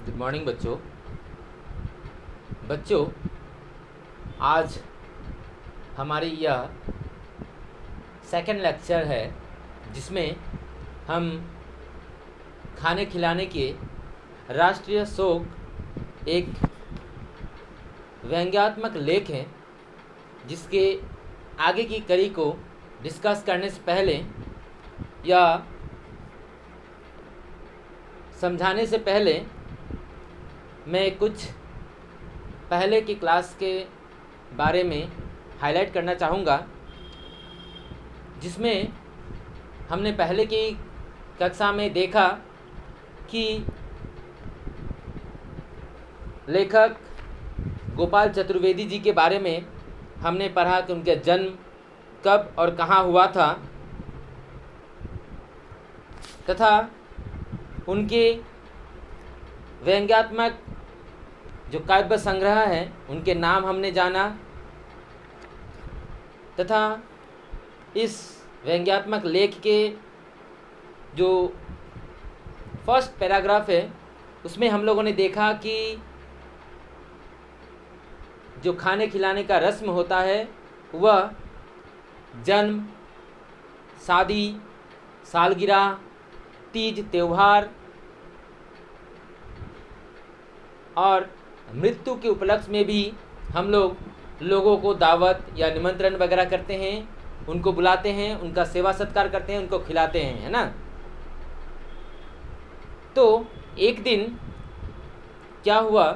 Good morning बच्चों। बच्चों, आज हमारी यह सेकंड लेक्चर है जिसमें हम खाने खिलाने के राष्ट्रीय शोक एक व्यंग्यात्मक लेख है जिसके आगे की कड़ी को डिस्कस करने से पहले या समझाने से पहले मैं कुछ पहले की क्लास के बारे में हाईलाइट करना चाहूँगा, जिसमें हमने पहले की कक्षा में देखा कि लेखक गोपाल चतुर्वेदी जी के बारे में हमने पढ़ा कि उनका जन्म कब और कहाँ हुआ था तथा उनके व्यंग्यात्मक जो काव्य संग्रह हैं उनके नाम हमने जाना तथा इस व्यंग्यात्मक लेख के जो फर्स्ट पैराग्राफ है उसमें हम लोगों ने देखा कि जो खाने खिलाने का रस्म होता है वह जन्म, शादी, सालगिरह, तीज त्यौहार और मृत्यु के उपलक्ष्य में भी हम लोगों को दावत या निमंत्रण वगैरह करते हैं, उनको बुलाते हैं, उनका सेवा सत्कार करते हैं, उनको खिलाते हैं, है ना। तो एक दिन क्या हुआ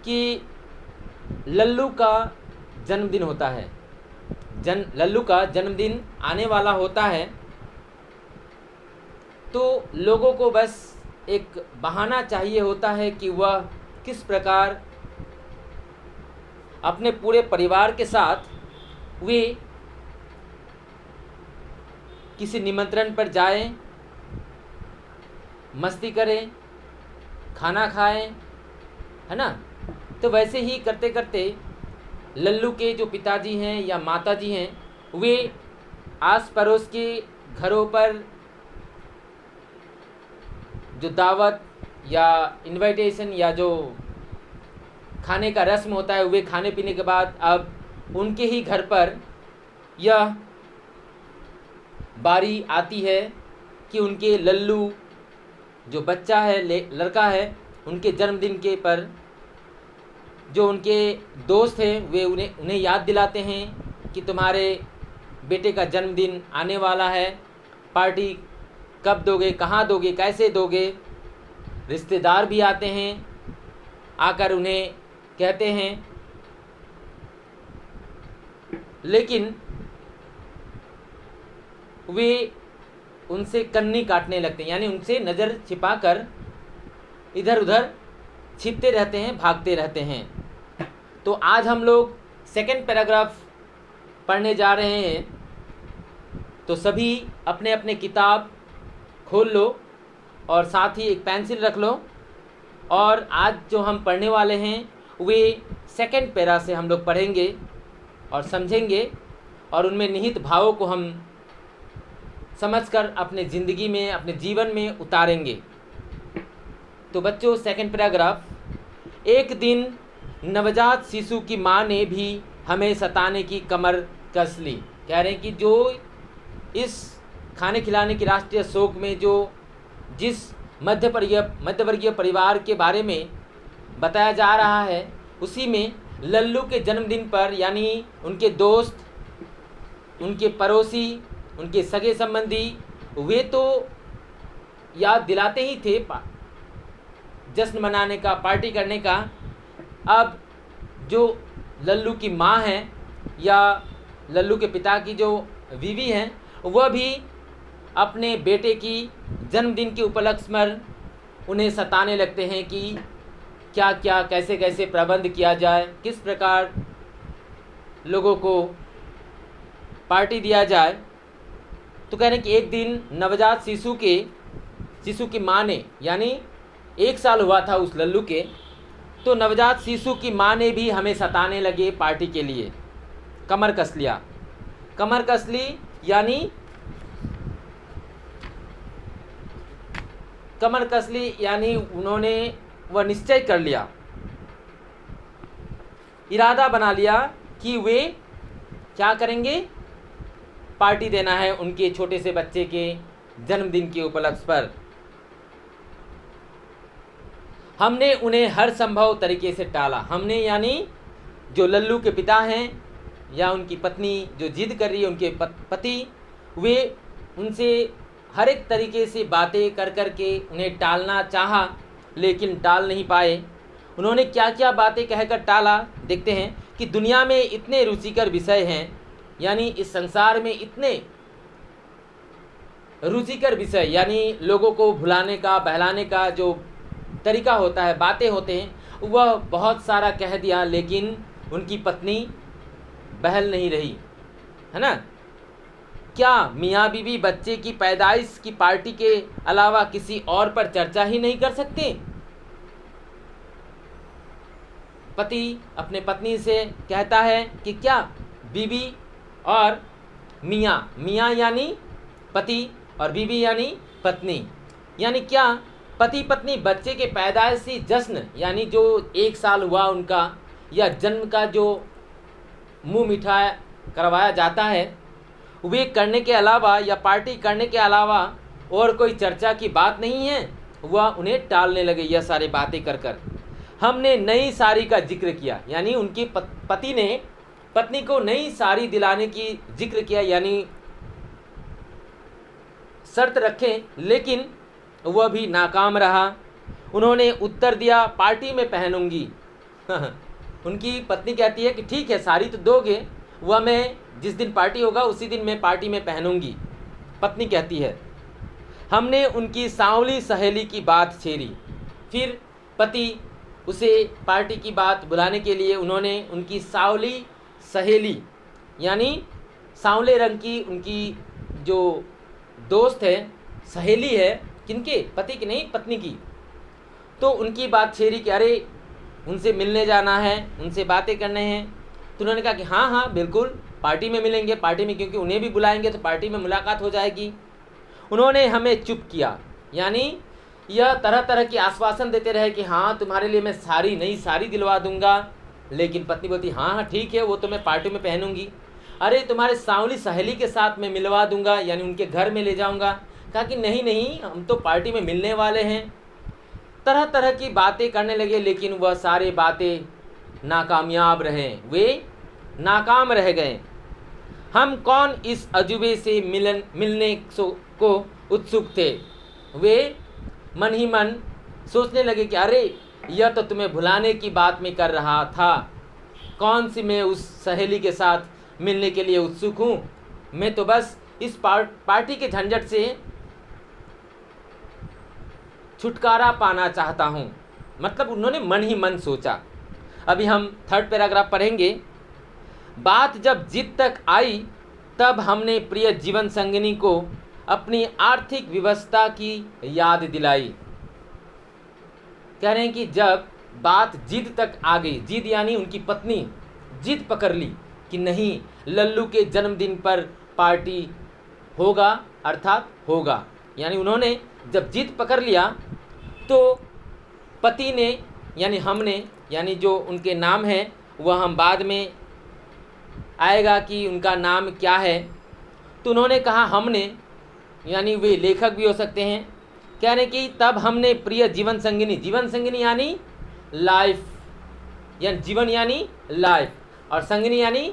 कि लल्लू का जन्मदिन होता है। लल्लू का जन्मदिन आने वाला होता है तो लोगों को बस एक बहाना चाहिए होता है कि वह किस प्रकार अपने पूरे परिवार के साथ वे किसी निमंत्रण पर जाएं, मस्ती करें, खाना खाएं, है ना। तो वैसे ही करते करते लल्लू के जो पिताजी हैं या माताजी हैं वे आस पड़ोस के घरों पर जो दावत या इनविटेशन या जो खाने का रस्म होता है वे खाने पीने के बाद अब उनके ही घर पर यह बारी आती है कि उनके लल्लू जो बच्चा है, लड़का है, उनके जन्मदिन के पर जो उनके दोस्त हैं वे उन्हें याद दिलाते हैं कि तुम्हारे बेटे का जन्मदिन आने वाला है, पार्टी कब दोगे, कहाँ दोगे, कैसे दोगे। रिश्तेदार भी आते हैं, आकर उन्हें कहते हैं, लेकिन वे उनसे कन्नी काटने लगते हैं, यानी उनसे नज़र छिपाकर इधर उधर छिपते रहते हैं, भागते रहते हैं। तो आज हम लोग सेकंड पैराग्राफ पढ़ने जा रहे हैं, तो सभी अपने अपने किताब खोल लो और साथ ही एक पेंसिल रख लो। और आज जो हम पढ़ने वाले हैं वे सेकंड पैरा से हम लोग पढ़ेंगे और समझेंगे और उनमें निहित भावों को हम समझकर अपने ज़िंदगी में, अपने जीवन में उतारेंगे। तो बच्चों, सेकंड पैराग्राफ। एक दिन नवजात शिशु की माँ ने भी हमें सताने की कमर कस ली। कह रहे हैं कि जो इस खाने खिलाने की राष्ट्रीय शोक में जिस मध्यवर्गीय परिवार के बारे में बताया जा रहा है उसी में लल्लू के जन्मदिन पर, यानी उनके दोस्त, उनके पड़ोसी, उनके सगे संबंधी वे तो याद दिलाते ही थे जश्न मनाने का, पार्टी करने का। अब जो लल्लू की माँ है या लल्लू के पिता की जो बीवी हैं वह भी अपने बेटे की जन्मदिन के उपलक्ष्य में उन्हें सताने लगते हैं कि क्या क्या, कैसे कैसे प्रबंध किया जाए, किस प्रकार लोगों को पार्टी दिया जाए। तो कह रहे हैं कि एक दिन नवजात शिशु की माँ ने, यानी 1 साल हुआ था उस लल्लू के, तो नवजात शिशु की माँ ने भी हमें सताने लगे पार्टी के लिए। कमर कस लिया, कमर कस ली यानी कमर कस ली, यानी उन्होंने वह निश्चय कर लिया, इरादा बना लिया कि वे क्या करेंगे, पार्टी देना है उनके छोटे से बच्चे के जन्मदिन के उपलक्ष्य पर। हमने उन्हें हर संभव तरीके से टाला। हमने यानी जो लल्लू के पिता हैं या उनकी पत्नी जो जिद कर रही है, उनके पति, वे उनसे हर एक तरीके से बातें कर कर के उन्हें टालना चाहा, लेकिन टाल नहीं पाए। उन्होंने क्या क्या बातें कहकर टाला, देखते हैं कि दुनिया में इतने रुचिकर विषय हैं, यानी इस संसार में इतने रुचिकर विषय, यानी लोगों को भुलाने का, बहलाने का जो तरीका होता है, बातें होते हैं, वह बहुत सारा कह दिया, लेकिन उनकी पत्नी बहल नहीं रही, है ना। क्या मियाँ बीवी बच्चे की पैदाइश की पार्टी के अलावा किसी और पर चर्चा ही नहीं कर सकते? पति अपने पत्नी से कहता है कि क्या बीवी और मियाँ, मियाँ यानी पति और बीवी यानी पत्नी, यानी क्या पति पत्नी बच्चे के पैदाइशी जश्न, यानी जो 1 साल हुआ उनका, या जन्म का जो मुंह मिठाई करवाया जाता है, वे करने के अलावा या पार्टी करने के अलावा और कोई चर्चा की बात नहीं है, वह उन्हें टालने लगे यह सारी बातें कर कर। हमने नई साड़ी का जिक्र किया, यानी उनके पति ने पत्नी को नई साड़ी दिलाने की जिक्र किया, यानी शर्त रखें, लेकिन वह भी नाकाम रहा। उन्होंने उत्तर दिया, पार्टी में पहनूंगी। उनकी पत्नी कहती है कि ठीक है, साड़ी तो दोगे, वह मैं जिस दिन पार्टी होगा उसी दिन मैं पार्टी में पहनूंगी। पत्नी कहती है। हमने उनकी सांवली सहेली की बात छेड़ी। फिर पति उसे पार्टी की बात बुलाने के लिए उन्होंने उनकी सांवली सहेली, यानी सांवले रंग की उनकी जो दोस्त है, सहेली है, किनके, पति की नहीं, पत्नी की, तो उनकी बात छेड़ी कि अरे उनसे मिलने जाना है, उनसे बातें करने हैं। तो उन्होंने कहा कि हाँ हाँ बिल्कुल, पार्टी में मिलेंगे, पार्टी में, क्योंकि उन्हें भी बुलाएंगे तो पार्टी में मुलाकात हो जाएगी। उन्होंने हमें चुप किया, यानी यह तरह तरह के आश्वासन देते रहे कि हाँ तुम्हारे लिए मैं साड़ी, नई साड़ी दिलवा दूंगा, लेकिन पत्नी बोलती हाँ हाँ ठीक है, वो तो मैं पार्टी में पहनूंगी। अरे तुम्हारे सांवली सहेली के साथ मैं मिलवा दूंगा, यानी उनके घर में ले जाऊंगा। कहा कि नहीं नहीं, हम तो पार्टी में मिलने वाले हैं। तरह तरह की बातें करने लगे, लेकिन वह सारे बातें नाकामयाब रहे, वे नाकाम रह गए। हम कौन इस अजूबे से मिलने को उत्सुक थे। वे मन ही मन सोचने लगे कि अरे यह तो तुम्हें भुलाने की बात में कर रहा था, कौन सी मैं उस सहेली के साथ मिलने के लिए उत्सुक हूँ, मैं तो बस इस पार्टी के झंझट से छुटकारा पाना चाहता हूँ। मतलब उन्होंने मन ही मन सोचा। अभी हम 3rd पैराग्राफ पढ़ेंगे। बात जब जिद तक आई तब हमने प्रिय जीवन संगिनी को अपनी आर्थिक व्यवस्था की याद दिलाई। कह रहे हैं कि जब बात जिद तक आ गई, जिद यानी उनकी पत्नी जिद पकड़ ली कि नहीं, लल्लू के जन्मदिन पर पार्टी होगा, अर्थात होगा, यानी उन्होंने जब जिद पकड़ लिया तो पति ने, यानी हमने, यानी जो उनके नाम है वह हम बाद में आएगा कि उनका नाम क्या है, तो उन्होंने कहा हमने, यानी वे लेखक भी हो सकते हैं। कह रहे कि तब हमने प्रिय जीवन संगिनी, जीवन संगिनी यानी लाइफ, यानी जीवन यानी लाइफ, और संगिनी यानी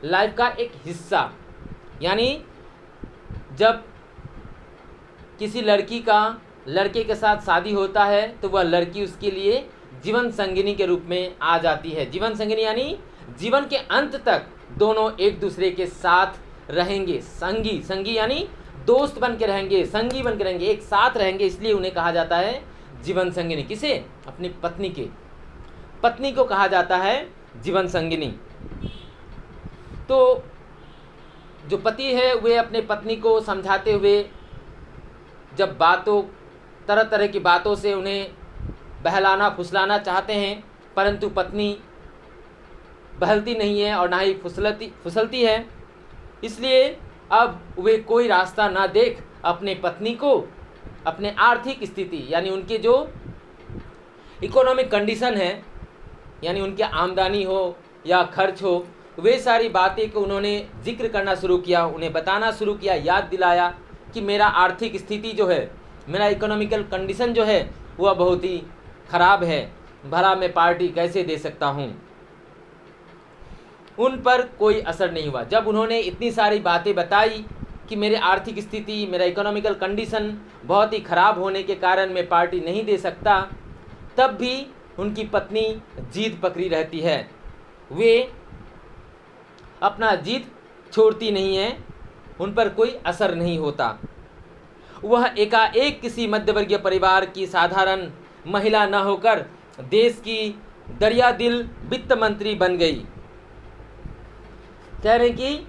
लाइफ का एक हिस्सा, यानी जब किसी लड़की का लड़के के साथ शादी होता है तो वह लड़की उसके लिए जीवन संगिनी के रूप में आ जाती है। जीवन संगिनी यानी जीवन के अंत तक दोनों एक दूसरे के साथ रहेंगे, संगी, संगी यानी दोस्त बन के रहेंगे, संगी बन के रहेंगे, एक साथ रहेंगे, इसलिए उन्हें कहा जाता है जीवन संगिनी। किसे? अपनी पत्नी के, पत्नी को कहा जाता है जीवन संगिनी। तो जो पति है वे अपने पत्नी को समझाते हुए, जब बातों, तरह तरह की बातों से उन्हें बहलाना फुसलाना चाहते हैं, परंतु पत्नी बहलती नहीं है और ना ही फुसलती है, इसलिए अब वे कोई रास्ता ना देख अपने पत्नी को अपने आर्थिक स्थिति यानी उनके जो इकोनॉमिक कंडीशन है, यानी उनकी आमदनी हो या खर्च हो, वे सारी बातें को उन्होंने जिक्र करना शुरू किया, उन्हें बताना शुरू किया, याद दिलाया कि मेरा आर्थिक स्थिति जो है, मेरा इकोनॉमिकल कंडीशन जो है वह बहुत ही ख़राब है, भला मैं पार्टी कैसे दे सकता हूँ। उन पर कोई असर नहीं हुआ। जब उन्होंने इतनी सारी बातें बताई कि मेरे आर्थिक स्थिति, मेरा इकोनॉमिकल कंडीशन बहुत ही ख़राब होने के कारण मैं पार्टी नहीं दे सकता, तब भी उनकी पत्नी जिद पकड़ी रहती है। वे अपना जिद छोड़ती नहीं है, उन पर कोई असर नहीं होता। वह एकाएक किसी मध्यवर्गीय परिवार की साधारण महिला न होकर देश की दरिया दिल वित्त मंत्री बन गई। कह रहे कि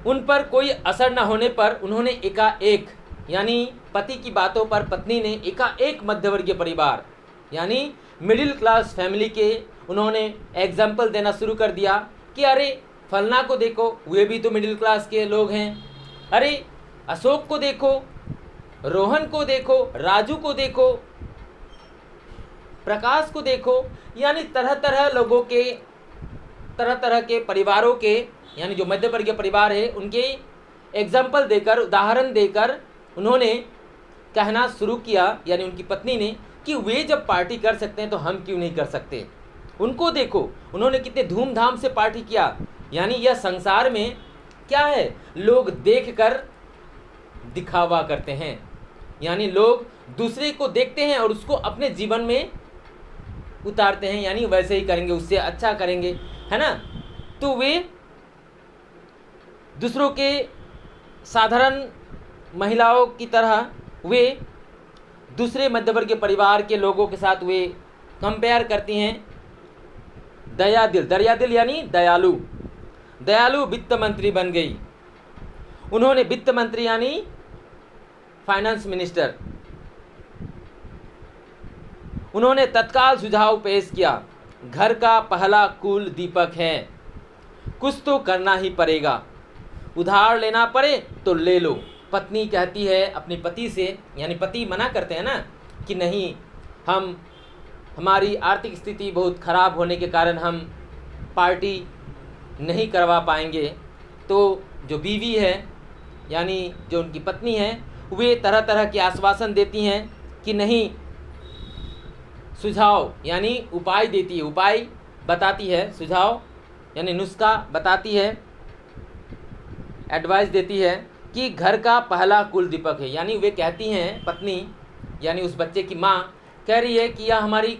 उन पर कोई असर न होने पर उन्होंने एकाएक, यानी पति की बातों पर पत्नी ने एकाएक मध्यवर्गीय परिवार यानी मिडिल क्लास फैमिली के उन्होंने एग्जाम्पल देना शुरू कर दिया कि अरे फलना को देखो, वे भी तो मिडिल क्लास के लोग हैं, अरे अशोक को देखो, रोहन को देखो, राजू को देखो, प्रकाश को देखो, यानी तरह तरह लोगों के, तरह तरह के परिवारों के, यानी जो मध्यवर्गीय परिवार है उनके एग्जाम्पल देकर, उदाहरण देकर उन्होंने कहना शुरू किया, यानी उनकी पत्नी ने, कि वे जब पार्टी कर सकते हैं तो हम क्यों नहीं कर सकते। उनको देखो, उन्होंने कितने धूमधाम से पार्टी किया। यानी यह संसार में क्या है, लोग देखकर दिखावा करते हैं, यानी लोग दूसरे को देखते हैं और उसको अपने जीवन में उतारते हैं, यानी वैसे ही करेंगे, उससे अच्छा करेंगे, है ना। तो वे दूसरों के साधारण महिलाओं की तरह वे दूसरे मध्यवर्गीय परिवार के लोगों के साथ वे कंपेयर करती हैं। दयादिल, दरियादिल यानी दयालु, दयालु वित्त मंत्री बन गई। उन्होंने वित्त मंत्री यानी फाइनेंस मिनिस्टर, उन्होंने तत्काल सुझाव पेश किया, घर का पहला कुल दीपक है, कुछ तो करना ही पड़ेगा, उधार लेना पड़े तो ले लो। पत्नी कहती है अपने पति से, यानी पति मना करते हैं ना कि नहीं, हमारी आर्थिक स्थिति बहुत ख़राब होने के कारण हम पार्टी नहीं करवा पाएंगे। तो जो बीवी है, यानी जो उनकी पत्नी है, वे तरह तरह के आश्वासन देती हैं कि नहीं, सुझाव यानी उपाय देती है, उपाय बताती है, सुझाव यानी नुस्खा बताती है, एडवाइस देती है कि घर का पहला कुल दीपक है। यानी वे कहती हैं, पत्नी यानी उस बच्चे की माँ कह रही है कि यह हमारी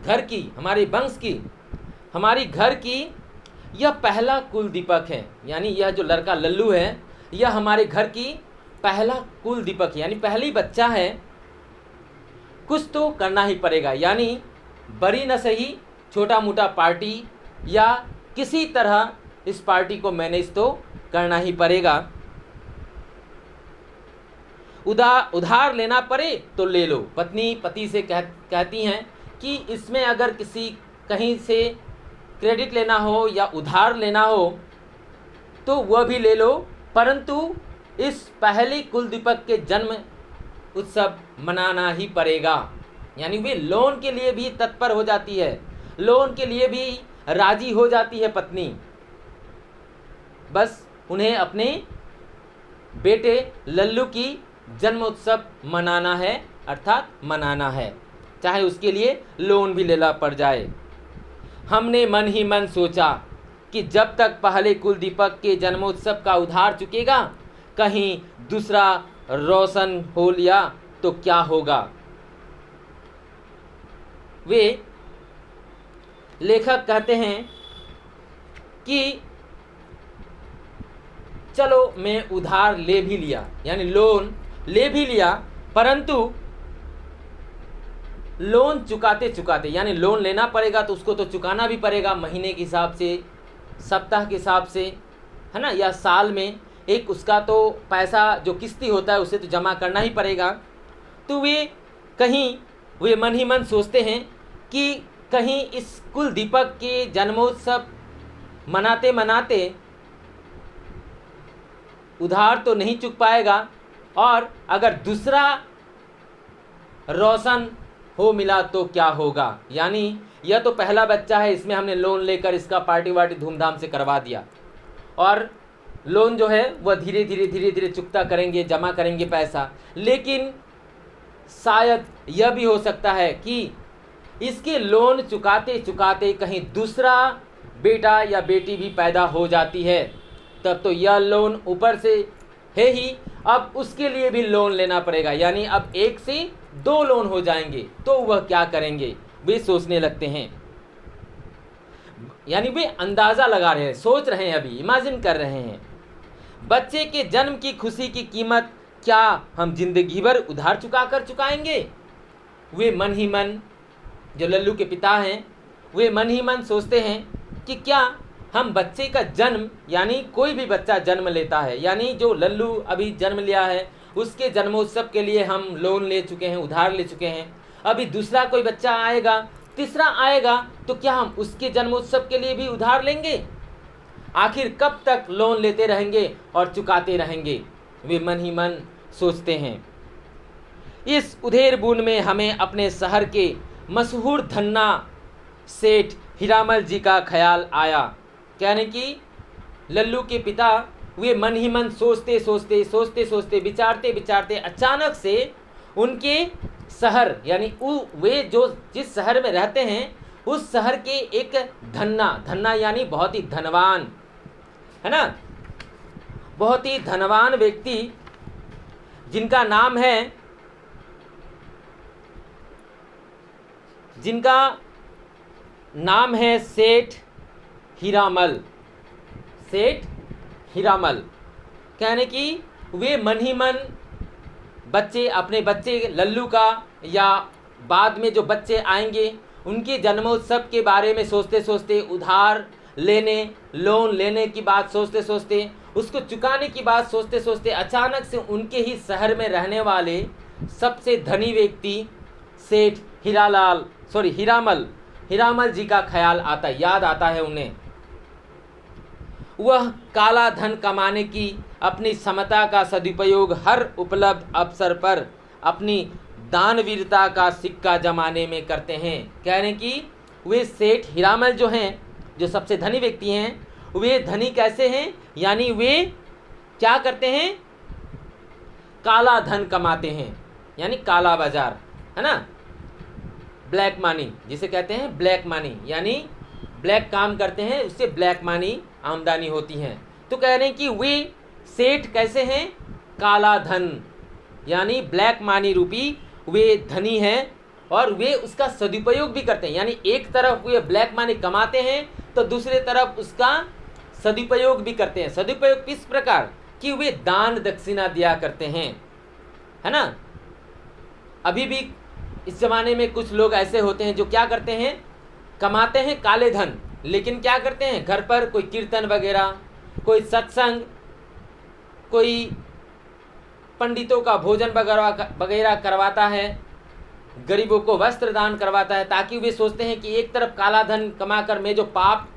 घर की, हमारे वंश की, हमारी घर की यह पहला कुल दीपक है, यानी यह जो लड़का लल्लू है यह हमारे घर की पहला कुल दीपक है, यानी पहली बच्चा है, कुछ तो करना ही पड़ेगा। यानी बड़ी न सही, छोटा मोटा पार्टी या किसी तरह इस पार्टी को मैनेज तो करना ही पड़ेगा। उधार लेना पड़े तो ले लो। पत्नी पति से कहती हैं कि इसमें अगर किसी कहीं से क्रेडिट लेना हो या उधार लेना हो तो वह भी ले लो, परंतु इस पहले कुल दीपक के जन्म उत्सव मनाना ही पड़ेगा। यानी वे लोन के लिए भी तत्पर हो जाती है, लोन के लिए भी राजी हो जाती है पत्नी। बस उन्हें अपने बेटे लल्लू की जन्म उत्सव मनाना है, अर्थात मनाना है, चाहे उसके लिए लोन भी लेना पड़ जाए। हमने मन ही मन सोचा कि जब तक पहले कुल दीपक के जन्मोत्सव का उधार चुकेगा, कहीं दूसरा रोशन हो लिया तो क्या होगा। वे लेखक कहते हैं कि चलो मैं उधार ले भी लिया, यानी लोन ले भी लिया, परंतु लोन चुकाते चुकाते, यानी लोन लेना पड़ेगा तो उसको तो चुकाना भी पड़ेगा, महीने के हिसाब से, सप्ताह के हिसाब से, है ना, या साल में एक उसका तो पैसा जो किस्ती होता है उसे तो जमा करना ही पड़ेगा। तो वे मन ही मन सोचते हैं कि कहीं इस कुल दीपक के जन्मोत्सव मनाते मनाते उधार तो नहीं चुक पाएगा, और अगर दूसरा रोशन हो मिला तो क्या होगा। यानी यह तो पहला बच्चा है, इसमें हमने लोन लेकर इसका पार्टी वार्टी धूमधाम से करवा दिया, और लोन जो है वह धीरे धीरे चुकता करेंगे, जमा करेंगे पैसा। लेकिन शायद यह भी हो सकता है कि इसके लोन चुकाते चुकाते कहीं दूसरा बेटा या बेटी भी पैदा हो जाती है, तब तो यह लोन ऊपर से है ही, अब उसके लिए भी लोन लेना पड़ेगा। यानी अब 1 से 2 लोन हो जाएंगे, तो वह क्या करेंगे, वे सोचने लगते हैं। यानी वे अंदाज़ा लगा रहे हैं, सोच रहे हैं, अभी इमेजिन कर रहे हैं। बच्चे के जन्म की खुशी की कीमत क्या हम जिंदगी भर उधार चुकाएंगे। वे मन ही मन, जो लल्लू के पिता हैं, वे मन ही मन सोचते हैं कि क्या हम बच्चे का जन्म, यानी कोई भी बच्चा जन्म लेता है, यानी जो लल्लू अभी जन्म लिया है उसके जन्मोत्सव के लिए हम लोन ले चुके हैं, उधार ले चुके हैं। अभी दूसरा कोई बच्चा आएगा, तीसरा आएगा, तो क्या हम उसके जन्मोत्सव के लिए भी उधार लेंगे। आखिर कब तक लोन लेते रहेंगे और चुकाते रहेंगे, वे मन ही मन सोचते हैं। इस उधेर बूंद में हमें अपने शहर के मशहूर धन्ना सेठ हीरामल जी का ख्याल आया। कहने कि लल्लू के पिता वे मन ही मन सोचते सोचते विचारते अचानक से उनके शहर, यानी वे जो जिस शहर में रहते हैं उस शहर के एक धन्ना यानी बहुत ही धनवान, है ना, बहुत ही धनवान व्यक्ति जिनका नाम है सेठ हीरामल। कहने कि वे मन ही मन अपने बच्चे लल्लू का या बाद में जो बच्चे आएंगे उनके जन्मोत्सव के बारे में सोचते उधार लेने, लोन लेने की बात सोचते उसको चुकाने की बात सोचते अचानक से उनके ही शहर में रहने वाले सबसे धनी व्यक्ति सेठ हीरामल जी का ख्याल आता, याद आता है उन्हें। वह काला धन कमाने की अपनी क्षमता का सदुपयोग हर उपलब्ध अवसर पर अपनी दानवीरता का सिक्का जमाने में करते हैं। कह रहे हैं कि वे सेठ हीरामल जो हैं, जो सबसे धनी व्यक्ति हैं, वे धनी कैसे हैं, यानी वे क्या करते हैं, काला धन कमाते हैं, यानी काला बाजार, है ना, ब्लैक मनी जिसे कहते हैं, ब्लैक मनी, यानी ब्लैक काम करते हैं, उससे ब्लैक मनी आमदनी होती है। तो कह रहे हैं कि वे सेठ कैसे हैं, काला धन यानी ब्लैक मनी रूपी वे धनी हैं, और वे उसका सदुपयोग भी करते हैं। यानी एक तरफ वे ब्लैक मनी कमाते हैं तो दूसरे तरफ उसका सदुपयोग भी करते हैं। सदुपयोग किस प्रकार कि वे दान दक्षिणा दिया करते हैं, है ना। अभी भी इस ज़माने में कुछ लोग ऐसे होते हैं जो क्या करते हैं, कमाते हैं काले धन, लेकिन क्या करते हैं, घर पर कोई कीर्तन वगैरह, कोई सत्संग, कोई पंडितों का भोजन वगैरह करवाता है, गरीबों को वस्त्र दान करवाता है, ताकि वे सोचते हैं कि एक तरफ काला धन कमाकर मैं जो पाप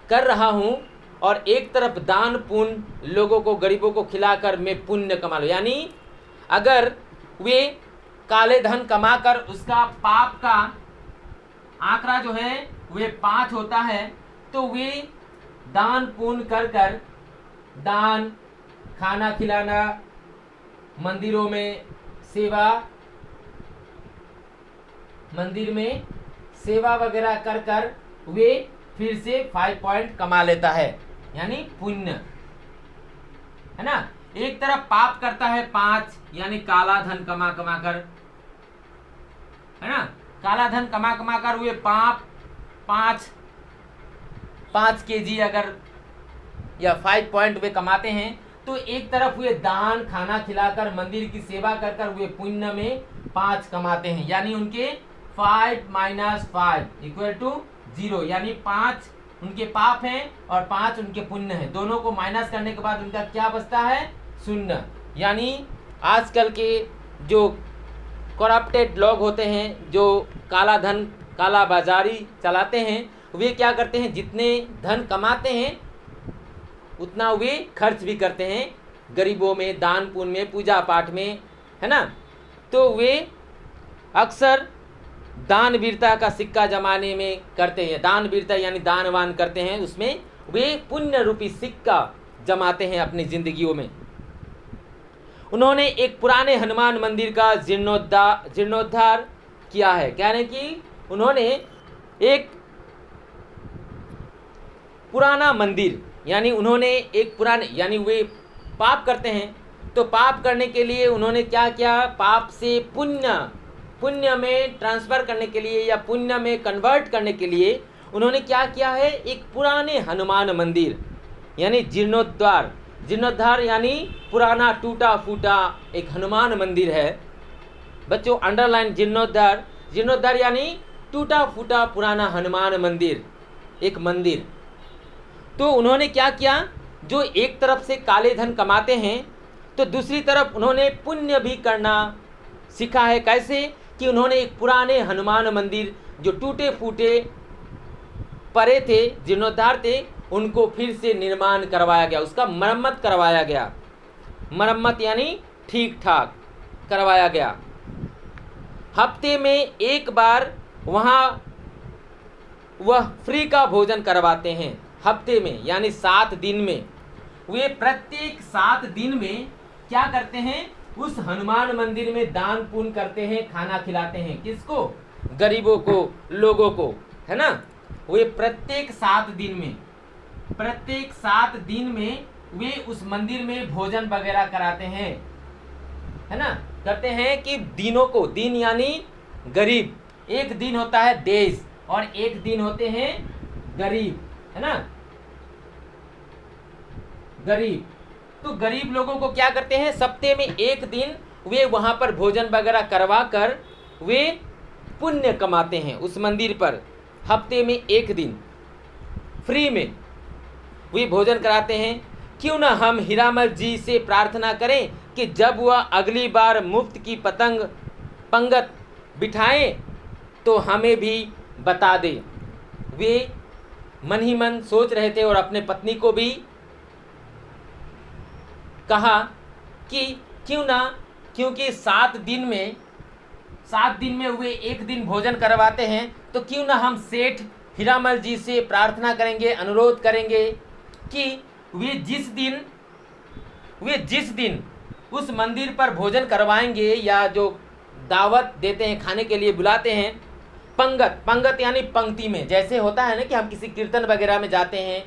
कर रहा हूँ और एक तरफ दान पुण्य लोगों को, गरीबों को खिलाकर मैं पुण्य कमा लूँ। यानी अगर वे काले धन कमाकर उसका पाप का आंकड़ा जो है वे 5 होता है, तो वे दान पुण्य कर दान, खाना खिलाना, मंदिरों में सेवा, मंदिर में सेवा वगैरह कर वे फिर से 5 पॉइंट कमा लेता है, यानी पुण्य, है ना। एक तरफ पाप करता है 5, यानी काला धन कमा कर, है ना, काला धन कमा कर वे पाप 5 केजी अगर या 5 पॉइंट वे कमाते हैं, तो एक तरफ वे दान, खाना खिलाकर, मंदिर की सेवा कर वे पुण्य में 5 कमाते हैं। यानी उनके 5 - 5 = 0, यानी 5 उनके पाप हैं और 5 उनके पुण्य हैं। दोनों को माइनस करने के बाद उनका क्या बचता है, 0। यानी आजकल के जो करप्टेड लोग होते हैं, जो काला धन, काला बाजारी चलाते हैं, वे क्या करते हैं, जितने धन कमाते हैं उतना वे खर्च भी करते हैं, गरीबों में, दान पुण्य में, पूजा पाठ में, है ना। तो वे अक्सर दान वीरता का सिक्का जमाने में करते हैं। दान वीरता यानी दान वान करते हैं, उसमें वे पुण्य रूपी सिक्का जमाते हैं अपनी जिंदगियों में। उन्होंने एक पुराने हनुमान मंदिर का जीर्णोद्धार किया है। क्या है कि उन्होंने एक पुराना मंदिर, यानी उन्होंने एक पुराने, यानी वे पाप करते हैं, तो पाप करने के लिए उन्होंने क्या किया, पाप से पुण्य में ट्रांसफ़र करने के लिए या पुण्य में कन्वर्ट करने के लिए उन्होंने क्या किया है, एक पुराने हनुमान मंदिर यानी जीर्णोद्धार यानी पुराना टूटा फूटा एक हनुमान मंदिर है। बच्चों अंडरलाइन, जीर्णोद्धार यानी टूटा फूटा पुराना हनुमान मंदिर, एक मंदिर। तो उन्होंने क्या किया, जो एक तरफ से काले धन कमाते हैं तो दूसरी तरफ उन्होंने पुण्य भी करना सीखा है। कैसे कि उन्होंने एक पुराने हनुमान मंदिर जो टूटे फूटे पड़े थे, जीर्णोद्धार थे, उनको फिर से निर्माण करवाया गया, उसका मरम्मत करवाया गया। मरम्मत यानी ठीक ठाक करवाया गया। हफ्ते में एक बार वहाँ वह फ्री का भोजन करवाते हैं। हफ्ते में यानी 7 दिन में वे प्रत्येक 7 दिन में क्या करते हैं, उस हनुमान मंदिर में दान पुण्य करते हैं, खाना खिलाते हैं। किसको? गरीबों को, लोगों को, है ना। वे प्रत्येक 7 दिन में वे उस मंदिर में भोजन वगैरह कराते हैं, है ना। करते हैं कि दिनों को, दिन यानी गरीब, एक दिन होता है देश और एक दिन होते हैं गरीब, है ना, गरीब। तो गरीब लोगों को क्या करते हैं, सप्ताह में एक दिन वे वहाँ पर भोजन वगैरह करवा कर वे पुण्य कमाते हैं उस मंदिर पर। हफ्ते में एक दिन फ्री में वे भोजन कराते हैं। क्यों ना हम हीरामल जी से प्रार्थना करें कि जब वह अगली बार मुफ्त की पंगत बिठाएं तो हमें भी बता दें। वे मन ही मन सोच रहे थे और अपने पत्नी को भी कहा कि क्यों ना, क्योंकि 7 दिन में वे एक दिन भोजन करवाते हैं, तो क्यों ना हम सेठ हीरामल जी से प्रार्थना करेंगे, अनुरोध करेंगे कि वे जिस दिन उस मंदिर पर भोजन करवाएंगे या जो दावत देते हैं, खाने के लिए बुलाते हैं, पंगत यानी पंक्ति में, जैसे होता है ना कि हम किसी कीर्तन वगैरह में जाते हैं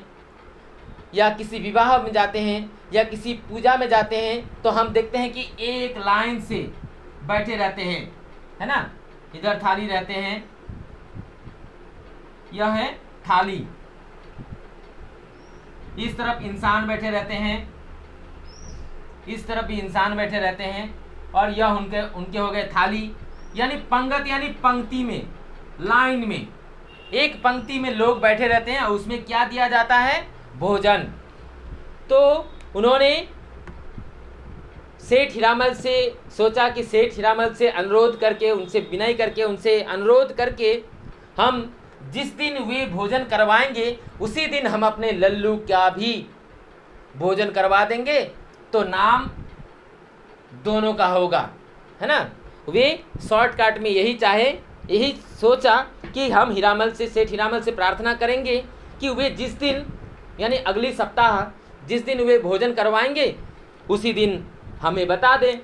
या किसी विवाह में जाते हैं या किसी पूजा में जाते हैं, तो हम देखते हैं कि एक लाइन से बैठे रहते हैं, है ना। इधर थाली रहते हैं, यह है थाली, इस तरफ इंसान बैठे रहते हैं, इस तरफ भी इंसान बैठे रहते हैं, और यह उनके हो गए थाली। यानी पंगत यानी पंक्ति में, लाइन में, एक पंक्ति में लोग बैठे रहते हैं और उसमें क्या दिया जाता है, भोजन। तो उन्होंने सेठ हीरामल से सोचा कि सेठ हीरामल से अनुरोध करके, उनसे विनय करके, उनसे अनुरोध करके हम जिस दिन वे भोजन करवाएंगे उसी दिन हम अपने लल्लू का भी भोजन करवा देंगे, तो नाम दोनों का होगा, है ना। वे शॉर्टकट में यही सोचा कि हम सेठ हीरामल से प्रार्थना करेंगे कि वे जिस दिन यानी अगली सप्ताह जिस दिन वे भोजन करवाएंगे उसी दिन हमें बता दें।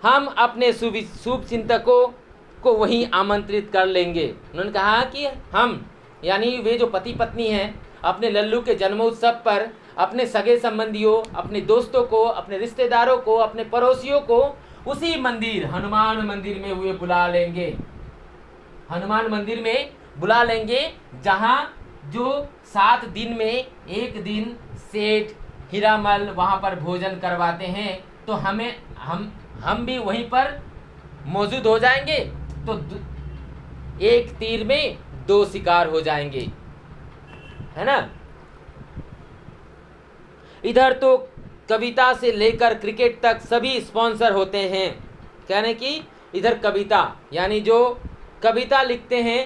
हम अपने शुभ चिंतकों को वहीं आमंत्रित कर लेंगे। उन्होंने कहा कि हम यानी वे जो पति पत्नी हैं अपने लल्लू के जन्मोत्सव पर अपने सगे संबंधियों, अपने दोस्तों को, अपने रिश्तेदारों को, अपने पड़ोसियों को उसी मंदिर, हनुमान मंदिर में वे बुला लेंगे। हनुमान मंदिर में बुला लेंगे जहाँ जो 7 दिन में एक दिन सेठ हीरामल वहाँ पर भोजन करवाते हैं, तो हम भी वहीं पर मौजूद हो जाएंगे, तो एक तीर में 2 शिकार हो जाएंगे, है ना। इधर तो कविता से लेकर क्रिकेट तक सभी स्पॉन्सर होते हैं। कहने कि इधर कविता यानी जो कविता लिखते हैं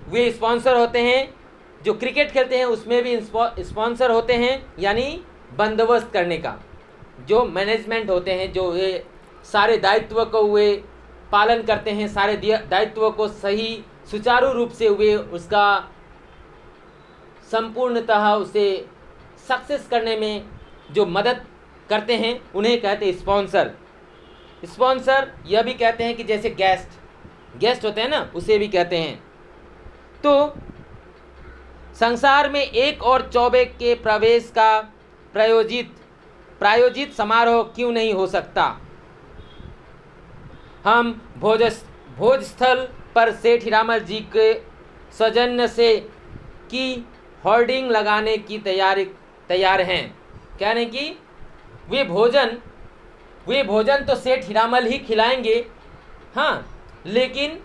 वे स्पॉन्सर होते हैं, जो क्रिकेट खेलते हैं उसमें भी स्पॉन्सर होते हैं, यानी बंदोबस्त करने का, जो मैनेजमेंट होते हैं, जो ये सारे दायित्व को वे पालन करते हैं, सारे दायित्व को सही सुचारू रूप से वे उसका संपूर्णतः उसे सक्सेस करने में जो मदद करते हैं, उन्हें कहते हैं स्पॉन्सर। स्पॉन्सर यह भी कहते हैं कि जैसे गेस्ट होते हैं ना, उसे भी कहते हैं। तो संसार में एक और चौबे के प्रवेश का प्रायोजित समारोह क्यों नहीं हो सकता। हम भोजस्थल पर सेठ हीरामल जी के सौजन्य से की होर्डिंग लगाने की तैयार हैं। कह रहे हैं कि वे भोजन तो सेठ हीरामल ही खिलाएंगे, हाँ, लेकिन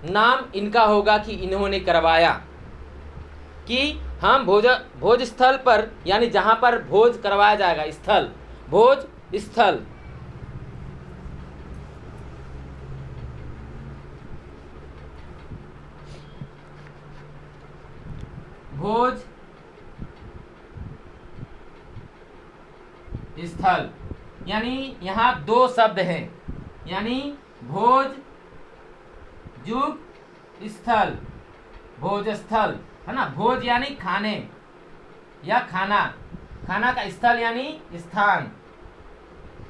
नाम इनका होगा कि इन्होंने करवाया, कि हम भोज स्थल पर, यानी जहाँ पर भोज करवाया जाएगा, स्थल, भोज स्थल, भोज स्थल, यानी यहाँ दो शब्द हैं, यानी भोज युग स्थल, भोज स्थल है ना। भोज यानी खाने या खाना, खाना का स्थल यानी स्थान,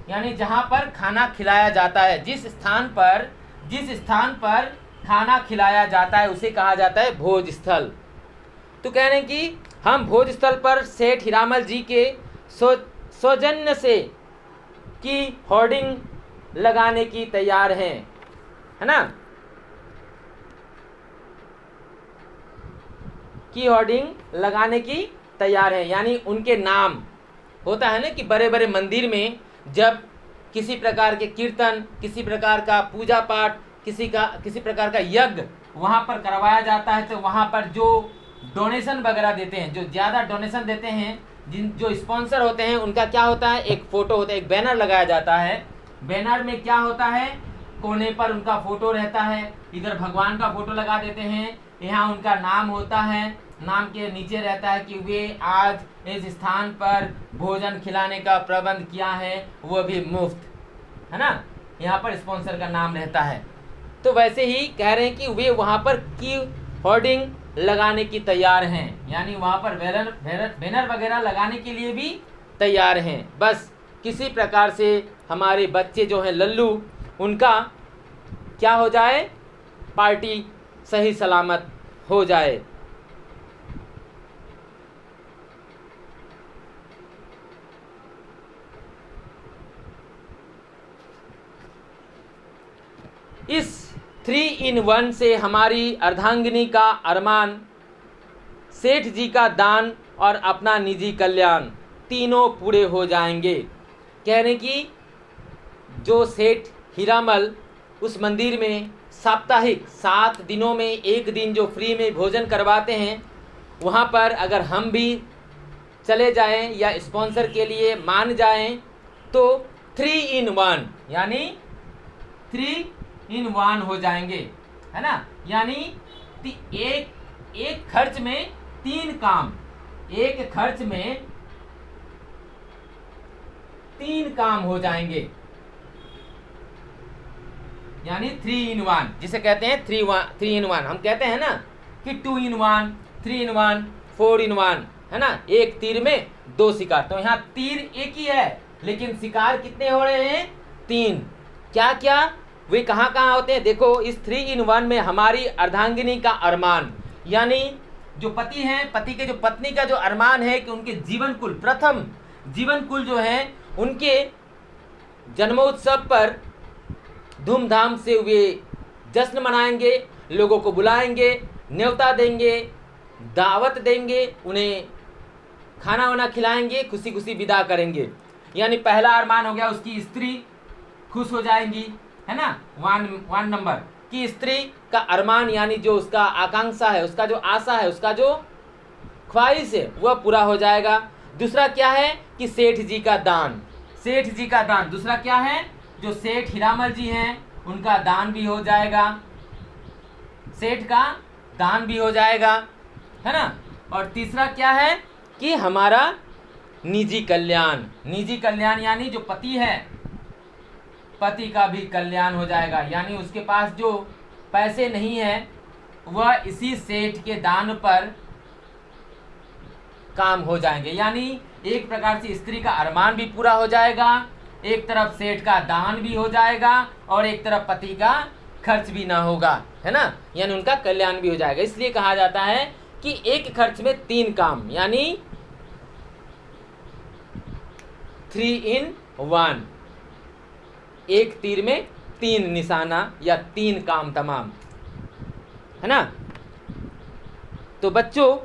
यानी जहाँ पर खाना खिलाया जाता है, जिस स्थान पर खाना खिलाया जाता है उसे कहा जाता है भोज स्थल। तो कह रहे हैं कि हम भोज स्थल पर सेठ हीरामल जी के सौजन्य से की होर्डिंग लगाने की तैयार हैं, है ना, की होर्डिंग लगाने की तैयार है, यानी उनके नाम होता है ना कि बड़े बड़े मंदिर में जब किसी प्रकार के कीर्तन, किसी प्रकार का पूजा पाठ, किसी प्रकार का यज्ञ वहाँ पर करवाया जाता है, तो वहाँ पर जो डोनेशन वगैरह देते हैं, जो ज़्यादा डोनेशन देते हैं, जो स्पॉन्सर होते हैं, उनका क्या होता है, एक फ़ोटो होता है, एक बैनर लगाया जाता है। बैनर में क्या होता है, कोने पर उनका फ़ोटो रहता है, इधर भगवान का फ़ोटो लगा देते हैं, यहाँ उनका नाम होता है, नाम के नीचे रहता है कि वे आज इस स्थान पर भोजन खिलाने का प्रबंध किया है, वो भी मुफ्त, है ना, यहाँ पर स्पॉन्सर का नाम रहता है। तो वैसे ही कह रहे हैं कि वे वहाँ पर की होर्डिंग लगाने की तैयार हैं, यानी वहाँ पर बैनर वगैरह लगाने के लिए भी तैयार हैं। बस किसी प्रकार से हमारे बच्चे जो हैं लल्लू, उनका क्या हो जाए, पार्टी सही सलामत हो जाए। इस 3-in-1 से हमारी अर्धांगिनी का अरमान, सेठ जी का दान और अपना निजी कल्याण तीनों पूरे हो जाएंगे। कह रहे कि जो सेठ हीरामल उस मंदिर में साप्ताहिक 7 दिनों में एक दिन जो फ्री में भोजन करवाते हैं, वहाँ पर अगर हम भी चले जाएं या स्पॉन्सर के लिए मान जाएं तो 3-in-1 यानी 3-in-1 हो जाएंगे, है ना, यानी एक खर्च में 3 काम, एक खर्च में 3 काम हो जाएंगे, यानी 3-in-1, जिसे कहते हैं 3-in-1। हम कहते हैं ना कि 2-in-1, 3-in-1, 4-in-1, है ना, एक तीर में 2 शिकार। तो यहाँ तीर एक ही है, लेकिन शिकार कितने हो रहे हैं, 3। क्या क्या, वे कहाँ कहाँ होते हैं, देखो इस 3-in-1 में हमारी अर्धांगिनी का अरमान, यानी जो पति हैं, पति के जो पत्नी का जो अरमान है कि उनके जीवन कुल, प्रथम जीवन कुल जो है, उनके जन्मोत्सव पर धूमधाम से वे जश्न मनाएंगे, लोगों को बुलाएंगे, न्योता देंगे, दावत देंगे, उन्हें खाना वाना खिलाएंगे, खुशी खुशी विदा करेंगे। यानी पहला अरमान हो गया, उसकी स्त्री खुश हो जाएंगी, है ना, 1 नंबर की स्त्री का अरमान, यानी जो उसका आकांक्षा है, उसका जो आशा है, उसका जो ख्वाहिश है, वह पूरा हो जाएगा। दूसरा क्या है कि सेठ जी का दान, सेठ जी का दान, दूसरा क्या है, जो सेठ हीरामल जी हैं उनका दान भी हो जाएगा, सेठ का दान भी हो जाएगा, है ना। और तीसरा क्या है कि हमारा निजी कल्याण। निजी कल्याण यानी जो पति है, पति का भी कल्याण हो जाएगा, यानी उसके पास जो पैसे नहीं है वह इसी सेठ के दान पर काम हो जाएंगे। यानी एक प्रकार से स्त्री का अरमान भी पूरा हो जाएगा, एक तरफ सेठ का दान भी हो जाएगा और एक तरफ पति का खर्च भी ना होगा, है ना, यानी उनका कल्याण भी हो जाएगा। इसलिए कहा जाता है कि एक खर्च में 3 काम, यानी 3 in 1, एक तीर में 3 निशाना या 3 काम तमाम, है ना। तो बच्चों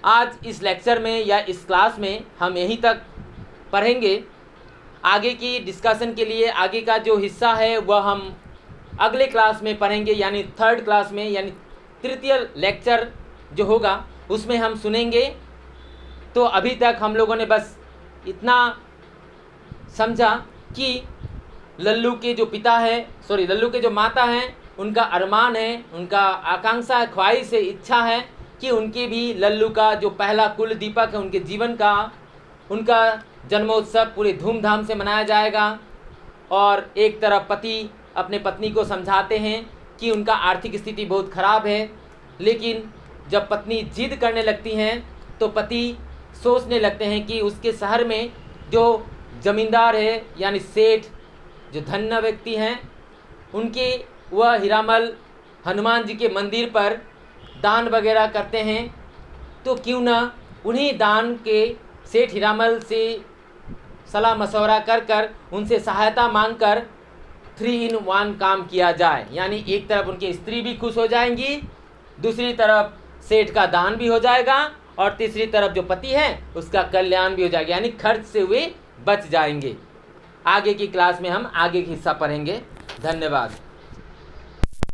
आज इस लेक्चर में या इस क्लास में हम यहीं तक पढ़ेंगे। आगे की डिस्कशन के लिए आगे का जो हिस्सा है वह हम अगले क्लास में पढ़ेंगे, यानी 3rd क्लास में, यानी तृतीय लेक्चर जो होगा उसमें हम सुनेंगे। तो अभी तक हम लोगों ने बस इतना समझा कि लल्लू के जो पिता है, लल्लू के जो माता हैं, उनका अरमान है, उनका आकांक्षा है, ख्वाहिश है, इच्छा है कि उनके भी लल्लू का जो पहला कुल दीपक है उनके जीवन का, उनका जन्मोत्सव पूरे धूमधाम से मनाया जाएगा। और एक तरफ पति अपने पत्नी को समझाते हैं कि उनका आर्थिक स्थिति बहुत ख़राब है, लेकिन जब पत्नी जिद करने लगती हैं तो पति सोचने लगते हैं कि उसके शहर में जो ज़मींदार है यानी सेठ, जो धन्य व्यक्ति हैं, उनके वह हीरामल हनुमान जी के मंदिर पर दान वगैरह करते हैं, तो क्यों ना उन्हीं दान के सेठ हीरामल से सलाह मशवरा कर उनसे सहायता मांगकर 3 in 1 काम किया जाए। यानी एक तरफ उनकी स्त्री भी खुश हो जाएंगी, दूसरी तरफ सेठ का दान भी हो जाएगा और तीसरी तरफ जो पति है उसका कल्याण भी हो जाएगा, यानी खर्च से वे बच जाएंगे। आगे की क्लास में हम आगे का हिस्सा पढ़ेंगे। धन्यवाद।